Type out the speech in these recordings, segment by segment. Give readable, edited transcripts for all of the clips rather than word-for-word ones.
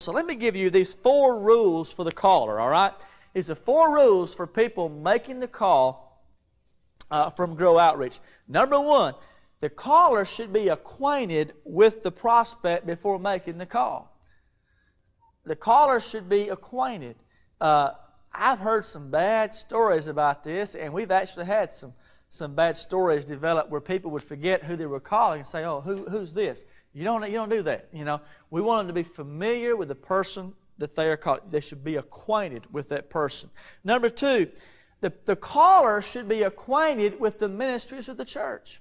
So let me give you these 4 rules for the caller, all right? These are 4 rules for people making the call from Grow Outreach. Number 1, the caller should be acquainted with the prospect before making the call. The caller should be acquainted. I've heard some bad stories about this, and we've actually had some bad stories develop where people would forget who they were calling and say, "Oh, who's this?" You don't do that. We want them to be familiar with the person that they are calling. They should be acquainted with that person. Number 2, the caller should be acquainted with the ministries of the church.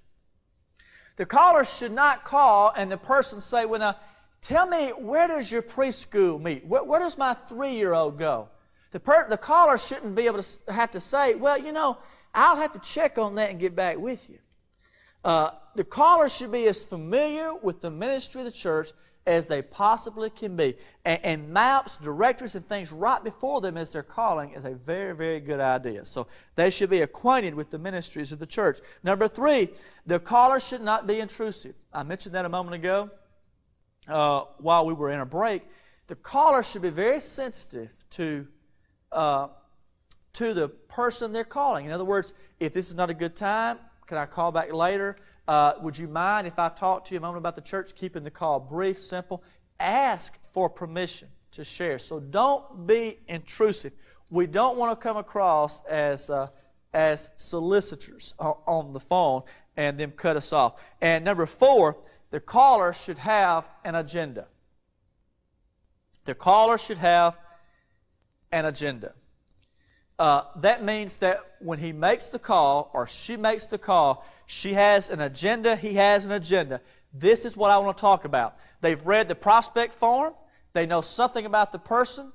The caller should not call and the person say, "Well, now, tell me, where does your preschool meet? Where does my 3-year-old go?" The caller shouldn't be able to have to say, "Well, I'll have to check on that and get back with you." The caller should be as familiar with the ministry of the church as they possibly can be. And maps, directories, and things right before them as they're calling is a very, very good idea. So they should be acquainted with the ministries of the church. Number 3, the caller should not be intrusive. I mentioned that a moment ago while we were in a break. The caller should be very sensitive to the person they're calling. In other words, if this is not a good time, can I call back later? Would you mind if I talk to you a moment about the church? Keeping the call brief, simple. Ask for permission to share. So don't be intrusive. We don't want to come across as solicitors on the phone and then cut us off. And number 4, the caller should have an agenda. The caller should have an agenda. That means that when he makes the call or she makes the call, she has an agenda, he has an agenda. This is what I want to talk about. They've read the prospect form, they know something about the person,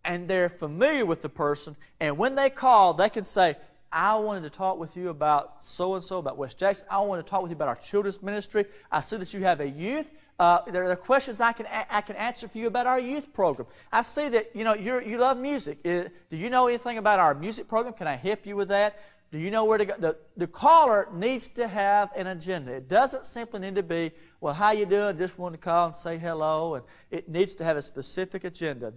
and they're familiar with the person. And when they call, they can say, "I wanted to talk with you about so-and-so, about West Jackson. I wanted to talk with you about our children's ministry. I see that you have a youth. There are questions I can answer for you about our youth program. I see that you love music. Do you know anything about our music program? Can I help you with that? Do you know where to go?" The caller needs to have an agenda. It doesn't simply need to be, "Well, how you doing? Just wanted to call and say hello." And it needs to have a specific agenda.